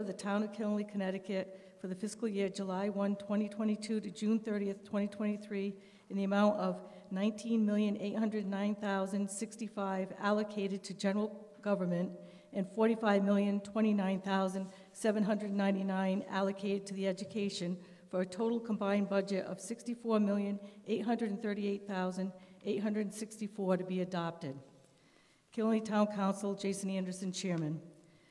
of the Town of Kinley, Connecticut for the fiscal year July 1, 2022 to June 30th, 2023 in the amount of $19,809,065 allocated to general government and $45,029,799 allocated to the education for a total combined budget of $64,838,864 to be adopted. Kinley Town Council, Jason Anderson, Chairman.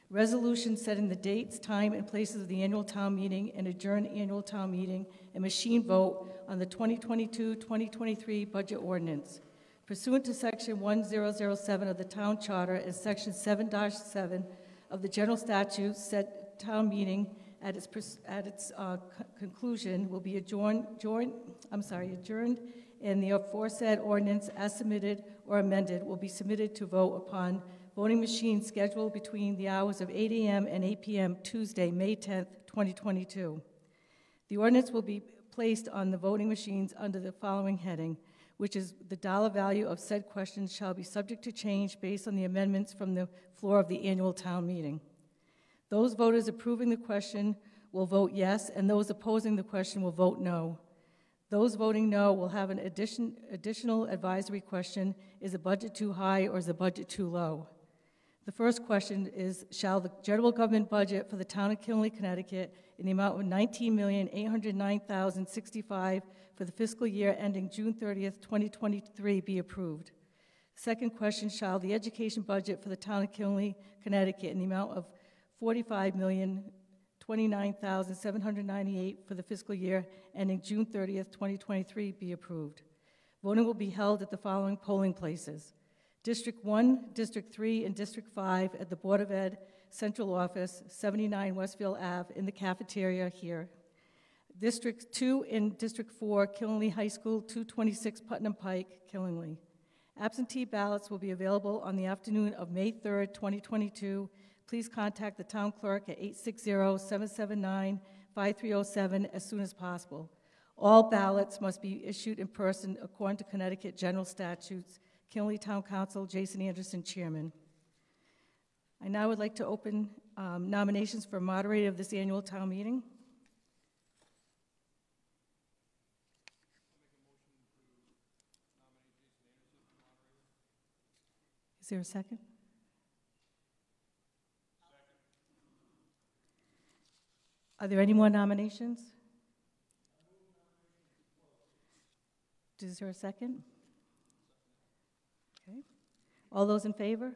Resolution setting the dates, time, and places of the annual town meeting and adjourned annual town meeting and machine vote on the 2022-2023 budget ordinance. Pursuant to Section 1007 of the Town Charter and Section 7-7 of the General Statutes, said town meeting at its conclusion will be adjourned, and the aforesaid ordinance, as submitted or amended, will be submitted to vote upon voting machine scheduled between the hours of 8 a.m. and 8 p.m. Tuesday, May 10th, 2022. The ordinance will be placed on the voting machines under the following heading, which is the dollar value of said questions shall be subject to change based on the amendments from the floor of the annual town meeting. Those voters approving the question will vote yes, and those opposing the question will vote no. Those voting no will have an additional advisory question: is the budget too high or is the budget too low? The first question is, shall the general government budget for the town of Kinley, Connecticut in the amount of $19,809,065 for the fiscal year ending June 30th, 2023 be approved? Second question, shall the education budget for the town of Kinley, Connecticut in the amount of $45,029,798 for the fiscal year ending June 30th, 2023 be approved? Voting will be held at the following polling places: District 1, District 3, and District 5 at the Board of Ed Central Office, 79 Westfield Ave, in the cafeteria here. District 2 and District 4, Kinley High School, 226 Putnam Pike, Kinley. Absentee ballots will be available on the afternoon of May 3rd, 2022. Please contact the town clerk at 860-779-5307 as soon as possible. All ballots must be issued in person according to Connecticut General Statutes. Kinley Town Council, Jason Anderson, Chairman. I now would like to open nominations for moderator of this annual town meeting. Is there a second? Are there any more nominations? Is there a second? Okay. All those in favor?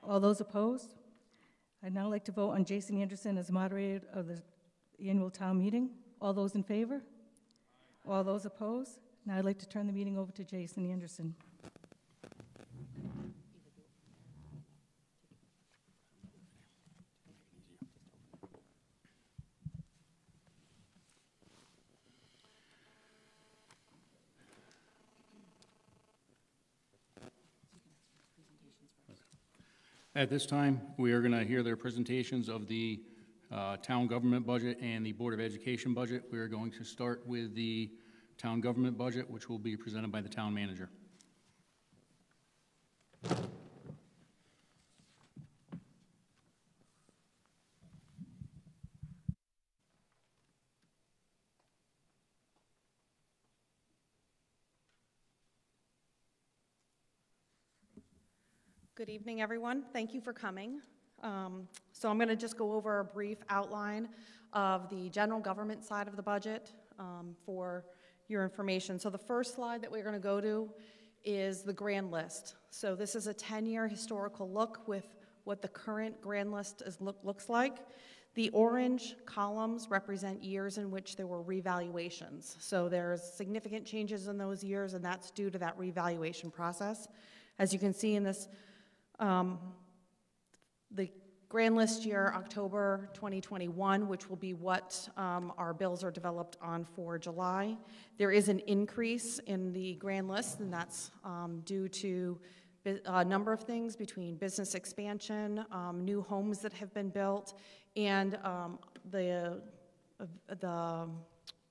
All those opposed? I'd now like to vote on Jason Anderson as moderator of the annual town meeting. All those in favor? All those opposed? Now I'd like to turn the meeting over to Jason Anderson. At this time, we are going to hear their presentations of the town government budget and the Board of Education budget. We are going to start with the town government budget, which will be presented by the town manager. Good evening, everyone. Thank you for coming. So I'm going to just go over a brief outline of the general government side of the budget for your information. So the first slide that we're going to go to is the grand list. So this is a 10-year historical look with what the current grand list looks like. The orange columns represent years in which there were revaluations. So there's significant changes in those years, and that's due to that revaluation process. As you can see in this, the grand list year, October 2021, which will be what our bills are developed on for July. There is an increase in the grand list, and that's due to a number of things between business expansion, new homes that have been built, and the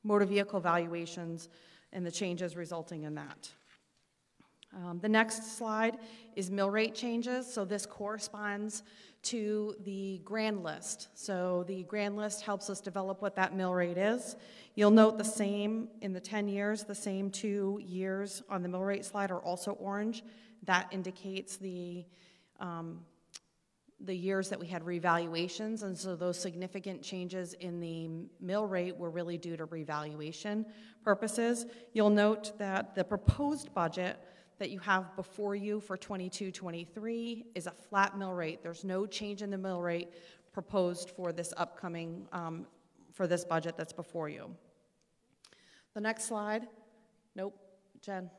motor vehicle valuations and the changes resulting in that. The next slide is mill rate changes. So this corresponds to the grand list. So the grand list helps us develop what that mill rate is. You'll note the same in the 10 years, the same 2 years on the mill rate slide are also orange. That indicates the years that we had revaluations, and so those significant changes in the mill rate were really due to revaluation purposes. You'll note that the proposed budget that you have before you for 22-23 is a flat mill rate. There's no change in the mill rate proposed for this upcoming, for this budget that's before you. The next slide, nope, Jen,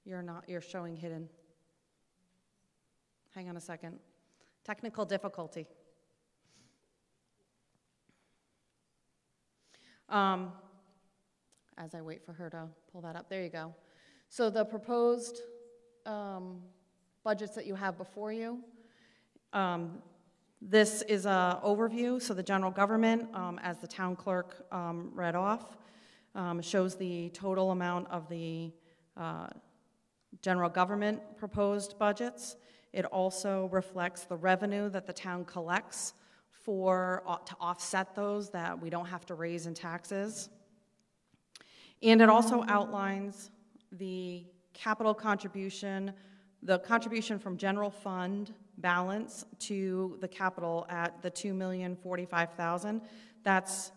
you're showing hidden. Hang on a second. Technical difficulty. As I wait for her to pull that up, there you go. So the proposed budgets that you have before you, this is an overview. So the general government, as the town clerk read off, shows the total amount of the general government proposed budgets. It also reflects the revenue that the town collects to offset those that we don't have to raise in taxes. And it also outlines the capital contribution, the contribution from general fund balance to the capital at the $2,045,000. That's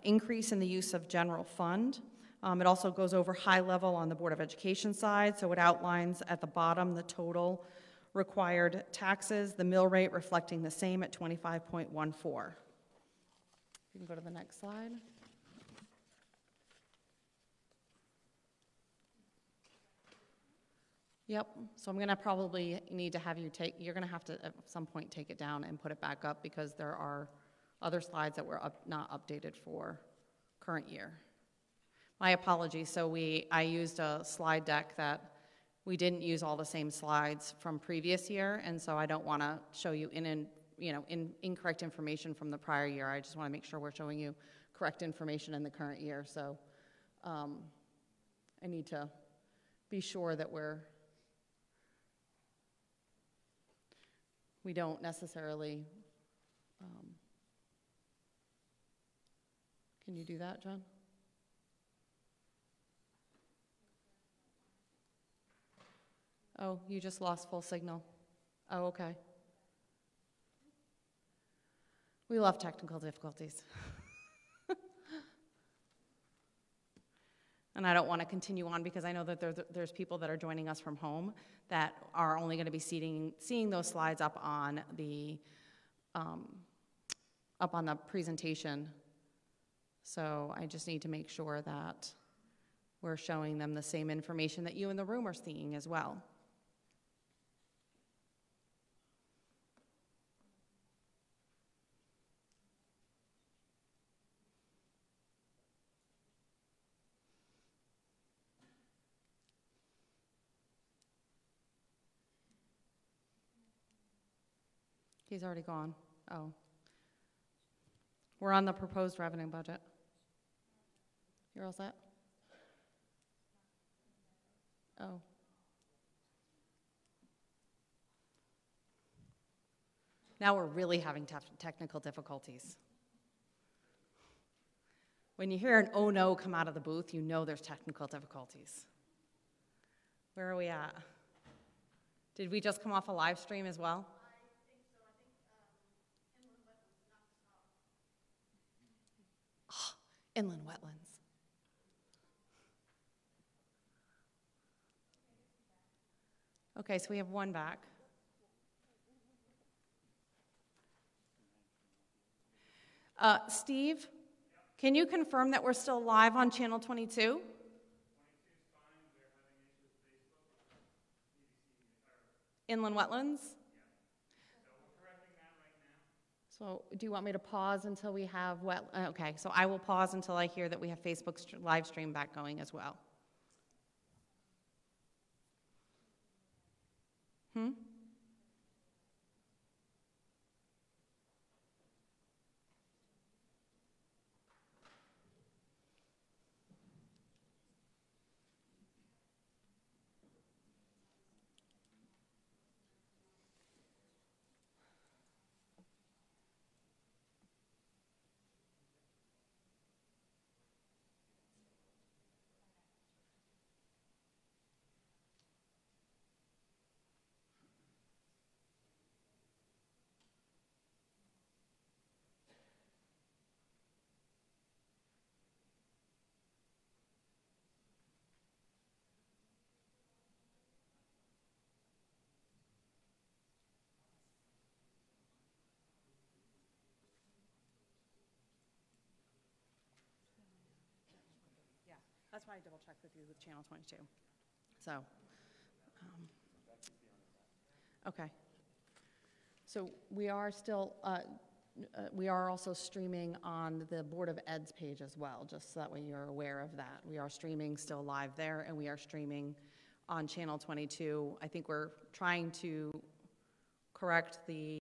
increase in the use of general fund. It also goes over high level on the Board of Education side, so it outlines at the bottom the total required taxes, the mill rate reflecting the same at 25.14. You can go to the next slide. Yep, so I'm going to probably need to have you you're going to have to at some point take it down and put it back up because there are other slides that were not updated for current year. My apologies, so I used a slide deck that we didn't use all the same slides from previous year, and so I don't want to show you incorrect information from the prior year. I just want to make sure we're showing you correct information in the current year, so I need to be sure that we don't necessarily, can you do that, John? Oh, you just lost full signal. Oh, okay. We love technical difficulties. And I don't want to continue on because I know that there's people that are joining us from home that are only going to be seeing those slides up on the presentation. So I just need to make sure that we're showing them the same information that you in the room are seeing as well. He's already gone. Oh. We're on the proposed revenue budget. You're all set? Oh. Now we're really having technical difficulties. When you hear an oh no come out of the booth, you know there's technical difficulties. Where are we at? Did we just come off a live stream as well? Inland wetlands. Okay, so we have one back. Steve, can you confirm that we're still live on channel 22? Inland wetlands? So do you want me to pause until we have okay, so I will pause until I hear that we have Facebook live stream back going as well. That's why I double-checked with you with Channel 22. So, okay. So we are still, we are also streaming on the Board of Ed's page as well, just so that way you're aware of that. We are streaming still live there, and we are streaming on Channel 22. I think we're trying to correct the